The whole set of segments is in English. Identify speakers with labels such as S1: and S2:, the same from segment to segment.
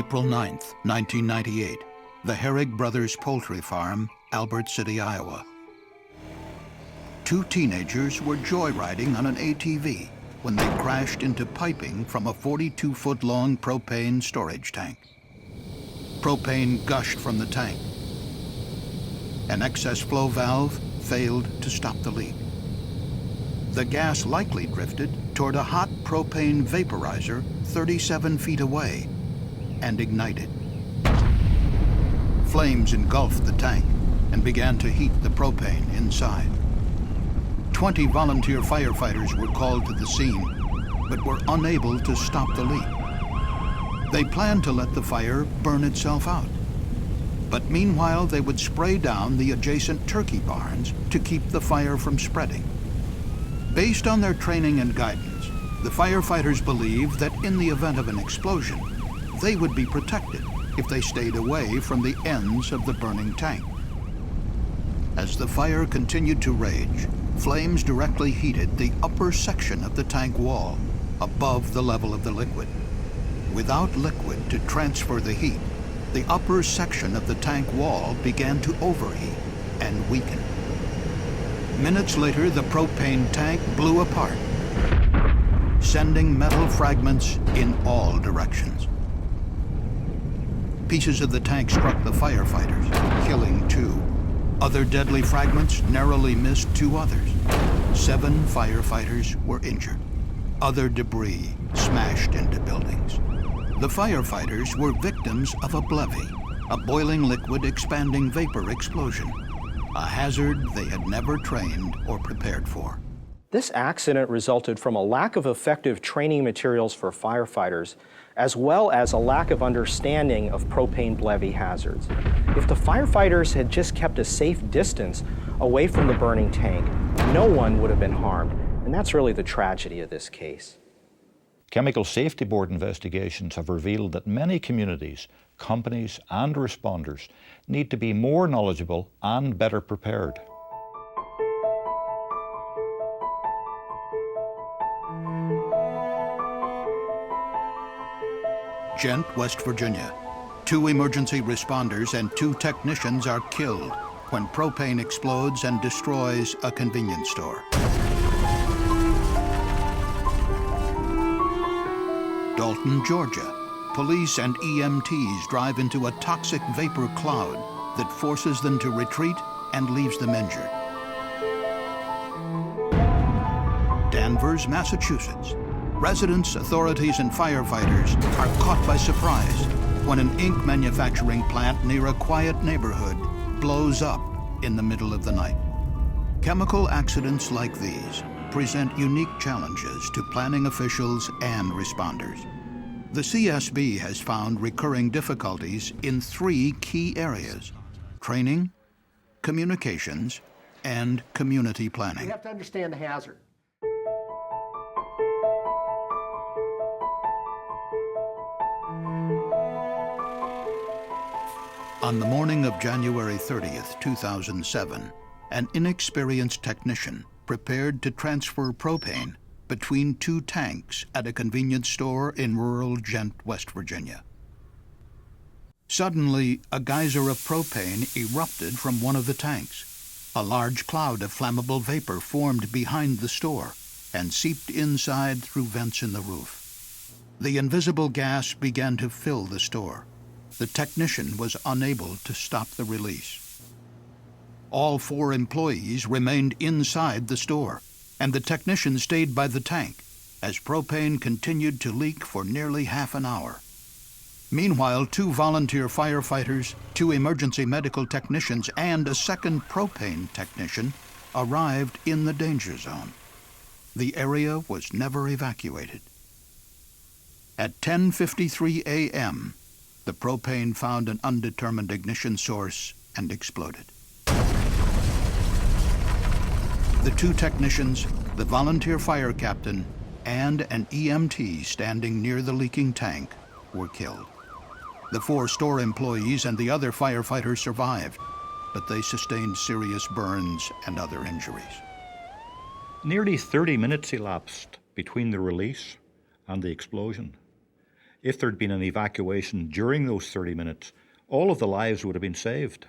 S1: April 9th, 1998, the Herrig Brothers Poultry Farm, Albert City, Iowa. Two teenagers were joyriding on an ATV when they crashed into piping from a 42-foot-long propane storage tank. Propane gushed from the tank. An excess flow valve failed to stop the leak. The gas likely drifted toward a hot propane vaporizer 37 feet away and ignited. Flames engulfed the tank and began to heat the propane inside. 20 volunteer firefighters were called to the scene, but were unable to stop the leak. They planned to let the fire burn itself out. But meanwhile, they would spray down the adjacent turkey barns to keep the fire from spreading. Based on their training and guidance, the firefighters believed that in the event of an explosion, they would be protected if they stayed away from the ends of the burning tank. As the fire continued to rage, flames directly heated the upper section of the tank wall, above the level of the liquid. Without liquid to transfer the heat, the upper section of the tank wall began to overheat and weaken. Minutes later, the propane tank blew apart, sending metal fragments in all directions. Pieces of the tank struck the firefighters, killing 2. Other deadly fragments narrowly missed 2 others. 7 firefighters were injured. Other debris smashed into buildings. The firefighters were victims of a BLEVE, a boiling liquid expanding vapor explosion, a hazard they had never trained or prepared for.
S2: This accident resulted from a lack of effective training materials for firefighters, as well as a lack of understanding of propane BLEVE hazards. If the firefighters had just kept a safe distance away from the burning tank, no one would have been harmed, and that's really the tragedy of this case.
S3: Chemical Safety Board investigations have revealed that many communities, companies and responders need to be more knowledgeable and better prepared.
S1: Ghent, West Virginia. 2 emergency responders and 2 technicians are killed when propane explodes and destroys a convenience store. Dalton, Georgia. Police and EMTs drive into a toxic vapor cloud that forces them to retreat and leaves them injured. Danvers, Massachusetts. Residents, authorities, and firefighters are caught by surprise when an ink manufacturing plant near a quiet neighborhood blows up in the middle of the night. Chemical accidents like these present unique challenges to planning officials and responders. The CSB has found recurring difficulties in 3 key areas: training, communications, and community planning.
S4: You have to understand the hazard.
S1: On the morning of January 30th, 2007, an inexperienced technician prepared to transfer propane between 2 tanks at a convenience store in rural Ghent, West Virginia. Suddenly, a geyser of propane erupted from one of the tanks. A large cloud of flammable vapor formed behind the store and seeped inside through vents in the roof. The invisible gas began to fill the store. The technician was unable to stop the release. All 4 employees remained inside the store, and the technician stayed by the tank as propane continued to leak for nearly half an hour. Meanwhile, 2 volunteer firefighters, 2 emergency medical technicians, and a second propane technician arrived in the danger zone. The area was never evacuated. At 10:53 a.m., the propane found an undetermined ignition source and exploded. The 2 technicians, the volunteer fire captain, and an EMT standing near the leaking tank were killed. The 4 store employees and the other firefighters survived, but they sustained serious burns and other injuries.
S3: Nearly 30 minutes elapsed between the release and the explosion. If there'd been an evacuation during those 30 minutes, all of the lives would have been saved.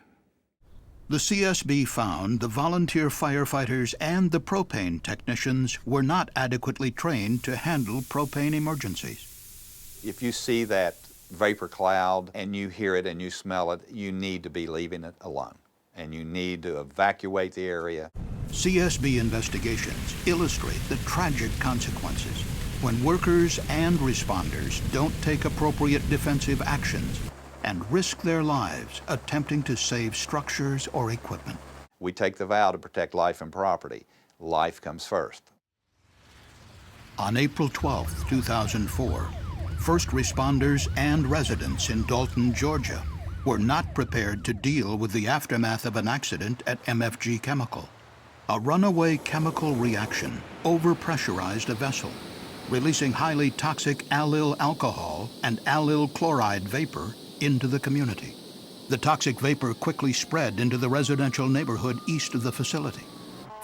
S1: The CSB found the volunteer firefighters and the propane technicians were not adequately trained to handle propane emergencies.
S4: If you see that vapor cloud and you hear it and you smell it, you need to be leaving it alone, and you need to evacuate the area.
S1: CSB investigations illustrate the tragic consequences when workers and responders don't take appropriate defensive actions and risk their lives attempting to save structures or equipment.
S4: We take the vow to protect life and property. Life comes first.
S1: On April 12, 2004, first responders and residents in Dalton, Georgia, were not prepared to deal with the aftermath of an accident at MFG Chemical. A runaway chemical reaction overpressurized a vessel, releasing highly toxic allyl alcohol and allyl chloride vapor into the community. The toxic vapor quickly spread into the residential neighborhood east of the facility.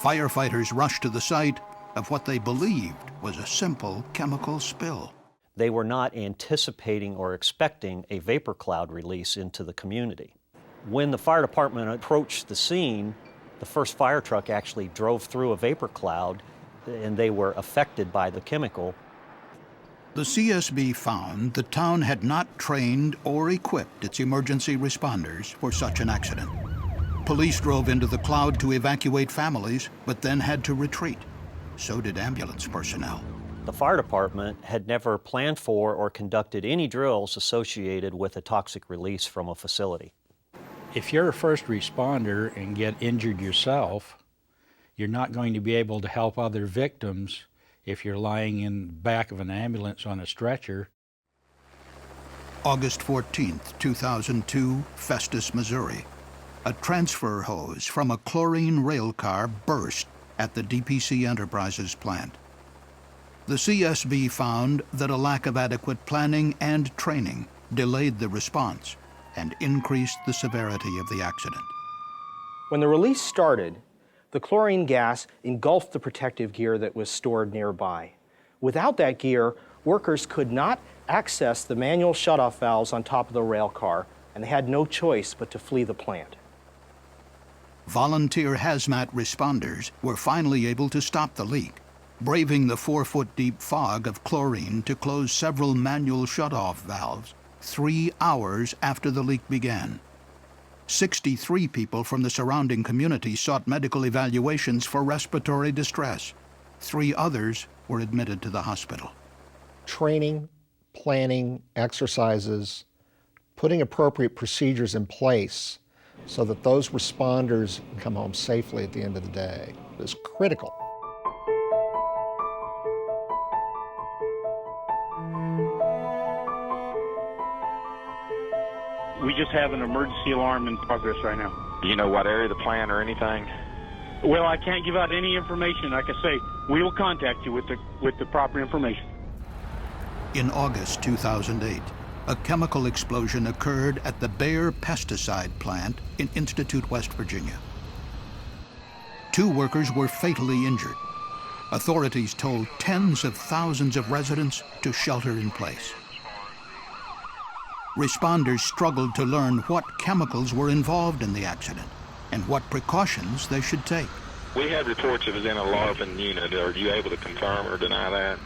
S1: Firefighters rushed to the site of what they believed was a simple chemical spill.
S5: They were not anticipating or expecting a vapor cloud release into the community. When the fire department approached the scene, the first fire truck actually drove through a vapor cloud and they were affected by the chemical.
S1: The CSB found the town had not trained or equipped its emergency responders for such an accident. Police drove into the cloud to evacuate families, but then had to retreat. So did ambulance personnel.
S5: The fire department had never planned for or conducted any drills associated with a toxic release from a facility.
S6: If you're a first responder and get injured yourself, you're not going to be able to help other victims if you're lying in the back of an ambulance on a stretcher.
S1: August 14, 2002, Festus, Missouri. A transfer hose from a chlorine rail car burst at the DPC Enterprises plant. The CSB found that a lack of adequate planning and training delayed the response and increased the severity of the accident.
S2: When the release started, the chlorine gas engulfed the protective gear that was stored nearby. Without that gear, workers could not access the manual shutoff valves on top of the rail car, and they had no choice but to flee the plant.
S1: Volunteer hazmat responders were finally able to stop the leak, braving the 4-foot-deep fog of chlorine to close several manual shutoff valves 3 hours after the leak began. 63 people from the surrounding community sought medical evaluations for respiratory distress. 3 others were admitted to the hospital.
S7: Training, planning, exercises, putting appropriate procedures in place so that those responders come home safely at the end of the day is critical.
S8: We just have an emergency alarm in progress right now.
S9: Do you know what area of the plant or anything?
S8: Well, I can't give out any information. Like I say, we will contact you with the proper information.
S1: In August 2008, a chemical explosion occurred at the Bayer pesticide plant in Institute, West Virginia. 2 workers were fatally injured. Authorities told tens of thousands of residents to shelter in place. Responders struggled to learn what chemicals were involved in the accident and what precautions they should take.
S9: We had reports it was in a larvae unit. Are you able to confirm or deny that?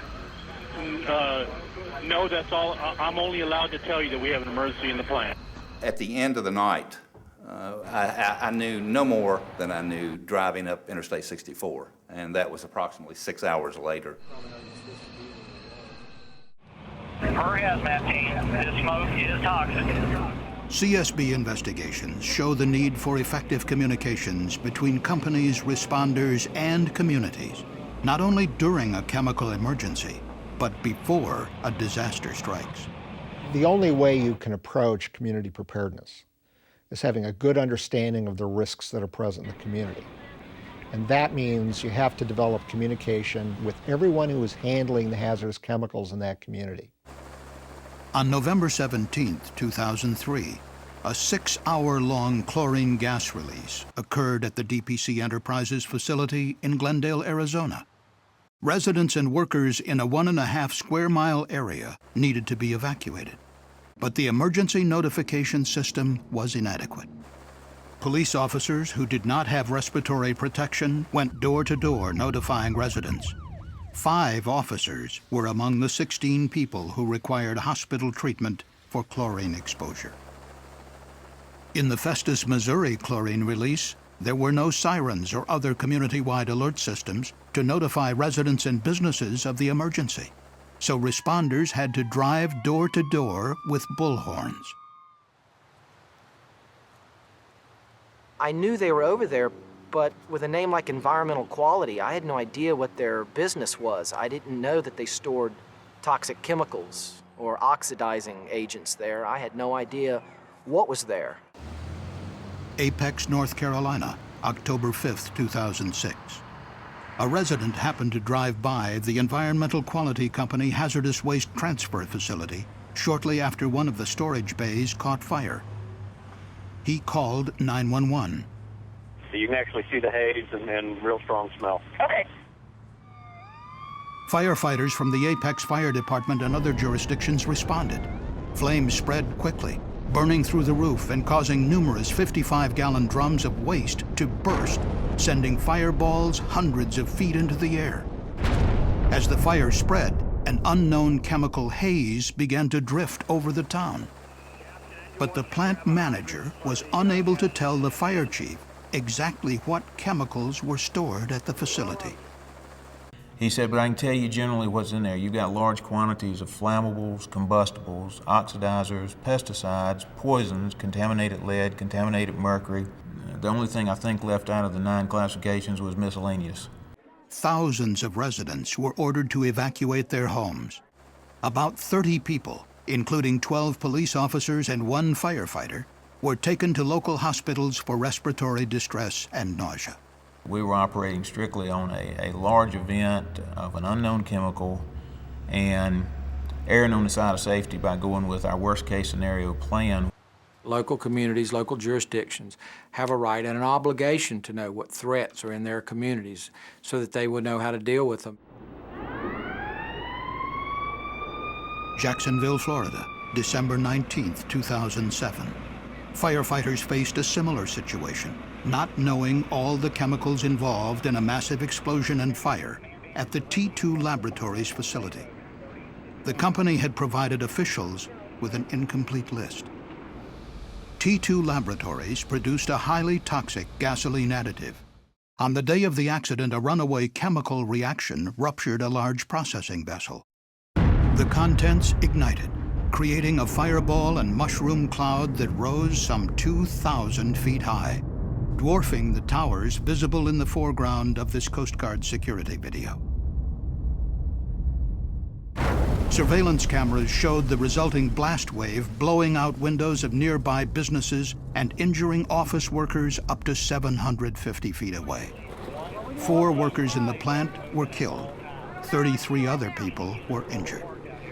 S8: No, that's all. I'm only allowed to tell you that we have an emergency in the plant.
S4: At the end of the night, I knew no more than I knew driving up Interstate 64, and that was approximately 6 hours later.
S10: Per hazmat team, this smoke is toxic.
S1: CSB investigations show the need for effective communications between companies, responders, and communities, not only during a chemical emergency, but before a disaster strikes.
S7: The only way you can approach community preparedness is having a good understanding of the risks that are present in the community. And that means you have to develop communication with everyone who is handling the hazardous chemicals in that community.
S1: On November 17, 2003, a 6-hour-long chlorine gas release occurred at the DPC Enterprises facility in Glendale, Arizona. Residents and workers in a 1.5 square mile area needed to be evacuated, but the emergency notification system was inadequate. Police officers who did not have respiratory protection went door to door notifying residents. 5 officers were among the 16 people who required hospital treatment for chlorine exposure. In the Festus, Missouri chlorine release, there were no sirens or other community-wide alert systems to notify residents and businesses of the emergency, so responders had to drive door to door with bullhorns.
S11: I knew they were over there, but with a name like Environmental Quality, I had no idea what their business was. I didn't know that they stored toxic chemicals or oxidizing agents there. I had no idea what was there.
S1: Apex, North Carolina, October 5th, 2006. A resident happened to drive by the Environmental Quality Company hazardous waste transfer facility shortly after one of the storage bays caught fire. He called 911.
S12: So you can actually see the haze and real strong smell.
S10: Okay.
S1: Firefighters from the Apex Fire Department and other jurisdictions responded. Flames spread quickly, burning through the roof and causing numerous 55-gallon drums of waste to burst, sending fireballs hundreds of feet into the air. As the fire spread, an unknown chemical haze began to drift over the town. But the plant manager was unable to tell the fire chief exactly what chemicals were stored at the facility.
S13: He said, but I can tell you generally what's in there. You've got large quantities of flammables, combustibles, oxidizers, pesticides, poisons, contaminated lead, contaminated mercury. The only thing I think left out of the 9 classifications was miscellaneous.
S1: Thousands of residents were ordered to evacuate their homes. About 30 people, including 12 police officers and 1 firefighter, were taken to local hospitals for respiratory distress and nausea.
S13: We were operating strictly on a large event of an unknown chemical and erring on the side of safety by going with our worst case scenario plan.
S14: Local communities, local jurisdictions have a right and an obligation to know what threats are in their communities so that they would know how to deal with them.
S1: Jacksonville, Florida, December 19, 2007. Firefighters faced a similar situation, not knowing all the chemicals involved in a massive explosion and fire at the T2 Laboratories facility. The company had provided officials with an incomplete list. T2 Laboratories produced a highly toxic gasoline additive. On the day of the accident, a runaway chemical reaction ruptured a large processing vessel. The contents ignited, creating a fireball and mushroom cloud that rose some 2,000 feet high, dwarfing the towers visible in the foreground of this Coast Guard security video. Surveillance cameras showed the resulting blast wave blowing out windows of nearby businesses and injuring office workers up to 750 feet away. 4 workers in the plant were killed. 33 other people were injured.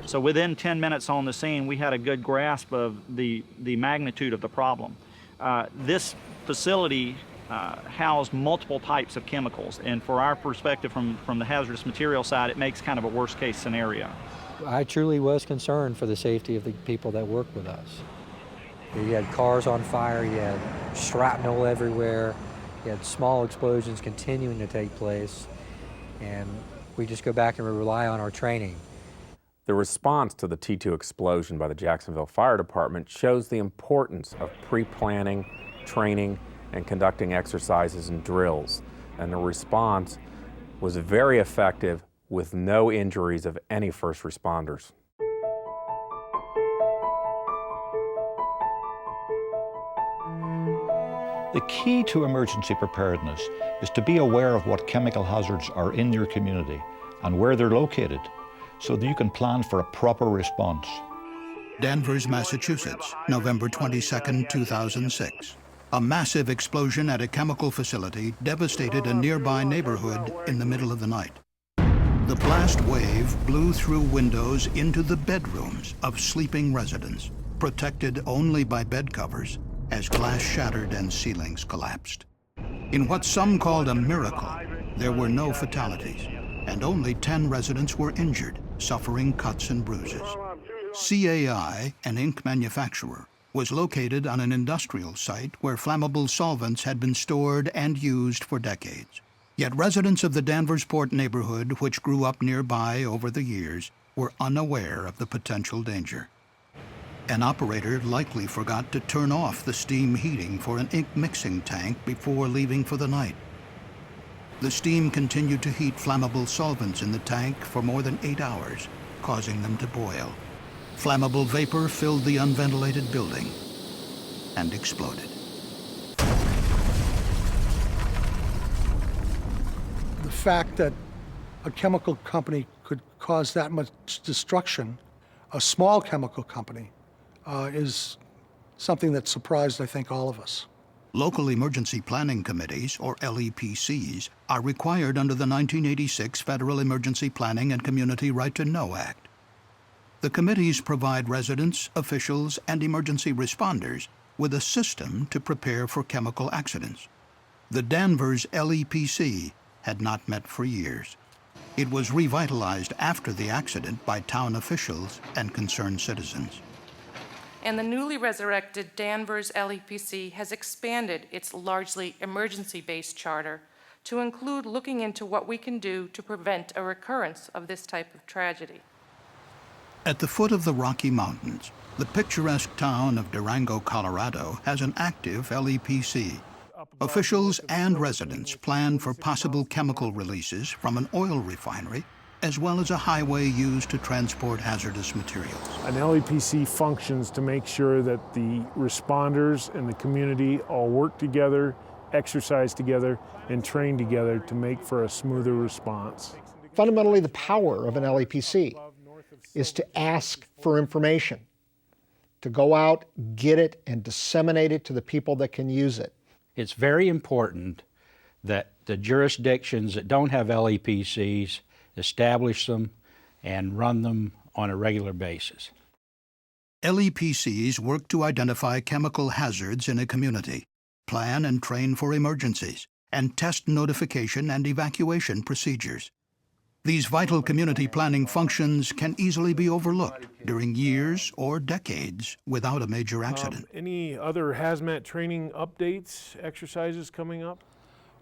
S15: So within 10 minutes on the scene, we had a good grasp of the magnitude of the problem. This facility housed multiple types of chemicals, and for our perspective from the hazardous material side, it makes kind of a worst case scenario.
S16: I truly was concerned for the safety of the people that worked with us. You had cars on fire, you had shrapnel everywhere, you had small explosions continuing to take place, and we just go back and rely on our training.
S17: The response to the T2 explosion by the Jacksonville Fire Department shows the importance of pre-planning, training, and conducting exercises and drills. And the response was very effective with no injuries of any first responders.
S3: The key to emergency preparedness is to be aware of what chemical hazards are in your community and where they're located, so that you can plan for a proper response.
S1: Danvers, Massachusetts, November 22, 2006. A massive explosion at a chemical facility devastated a nearby neighborhood in the middle of the night. The blast wave blew through windows into the bedrooms of sleeping residents, protected only by bed covers, as glass shattered and ceilings collapsed. In what some called a miracle, there were no fatalities. and only 10 residents were injured, suffering cuts and bruises. CAI, an ink manufacturer, was located on an industrial site where flammable solvents had been stored and used for decades. Yet residents of the Danvers Port neighborhood, which grew up nearby over the years, were unaware of the potential danger. An operator likely forgot to turn off the steam heating for an ink mixing tank before leaving for the night. The steam continued to heat flammable solvents in the tank for more than 8 hours, causing them to boil. Flammable vapor filled the unventilated building and exploded.
S18: The fact that a chemical company could cause that much destruction, a small chemical company, is something that surprised, I think, all of us.
S1: Local emergency planning committees, or LEPCs, are required under the 1986 Federal Emergency Planning and Community Right to Know Act. The committees provide residents, officials, and emergency responders with a system to prepare for chemical accidents. The Danvers LEPC had not met for years. It was revitalized after the accident by town officials and concerned citizens.
S19: And the newly resurrected Danvers LEPC has expanded its largely emergency-based charter to include looking into what we can do to prevent a recurrence of this type of tragedy.
S1: At the foot of the Rocky Mountains, the picturesque town of Durango, Colorado, has an active LEPC. Officials and residents plan for possible chemical releases from an oil refinery, as well as a highway used to transport hazardous materials.
S20: An LEPC functions to make sure that the responders and the community all work together, exercise together, and train together to make for a smoother response.
S7: Fundamentally, the power of an LEPC is to ask for information, to go out, get it, and disseminate it to the people that can use it.
S6: It's very important that the jurisdictions that don't have LEPCs establish them and run them on a regular basis.
S1: LEPCs work to identify chemical hazards in a community, plan and train for emergencies, and test notification and evacuation procedures. These vital community planning functions can easily be overlooked during years or decades without a major accident.
S20: Any other hazmat training updates, exercises coming up?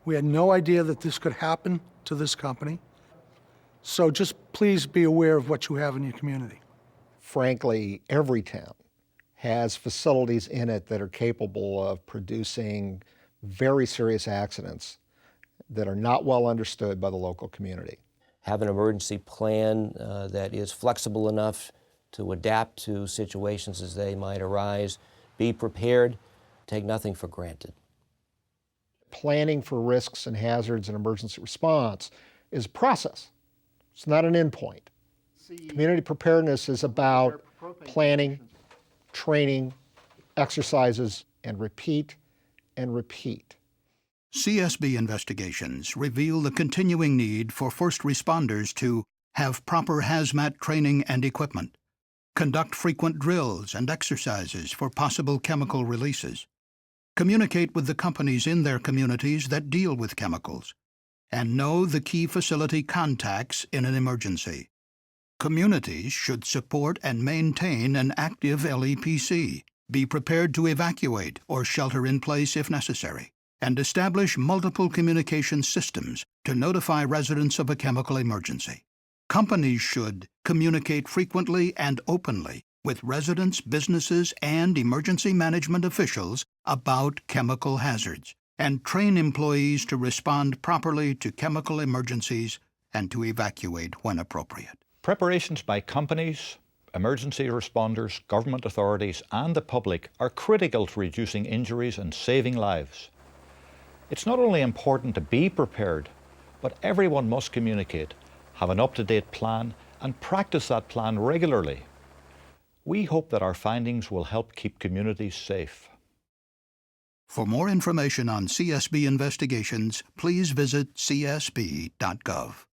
S18: We had no idea that this could happen to this company. So just please be aware of what you have in your community.
S7: Frankly, every town has facilities in it that are capable of producing very serious accidents that are not well understood by the local community.
S21: Have an emergency plan that is flexible enough to adapt to situations as they might arise. Be prepared, take nothing for granted.
S7: Planning for risks and hazards and emergency response is a process. It's not an endpoint. Community preparedness is about planning, training, exercises, and repeat and repeat.
S1: CSB investigations reveal the continuing need for first responders to have proper hazmat training and equipment, conduct frequent drills and exercises for possible chemical releases, communicate with the companies in their communities that deal with chemicals, and know the key facility contacts in an emergency. Communities should support and maintain an active LEPC, be prepared to evacuate or shelter in place if necessary, and establish multiple communication systems to notify residents of a chemical emergency. Companies should communicate frequently and openly with residents, businesses, and emergency management officials about chemical hazards, and train employees to respond properly to chemical emergencies and to evacuate when appropriate.
S3: Preparations by companies, emergency responders, government authorities, and the public are critical to reducing injuries and saving lives. It's not only important to be prepared, but everyone must communicate, have an up-to-date plan, and practice that plan regularly. We hope that our findings will help keep communities safe.
S1: For more information on CSB investigations, please visit csb.gov.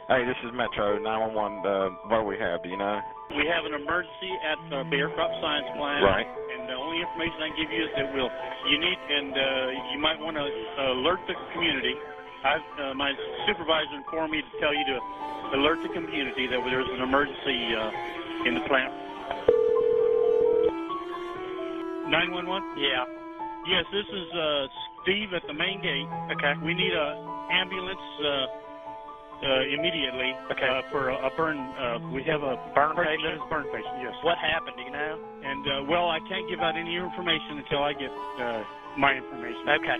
S9: Hey, this is Metro 911. What do we have? Do you know?
S8: We have an emergency at the Bear Crop Science Plant.
S9: Right.
S8: And the only information I can give you is that you might want to alert the community My supervisor informed me to tell you to alert the community that there's an emergency in the plant. 911? Yeah. Yes, this is Steve at the main gate. Okay. We need an ambulance immediately. Okay. For a burn. We have a burn patient. Burn patient. Yes. What happened? Do you know? And well, I can't give out any information until I get my information. Okay.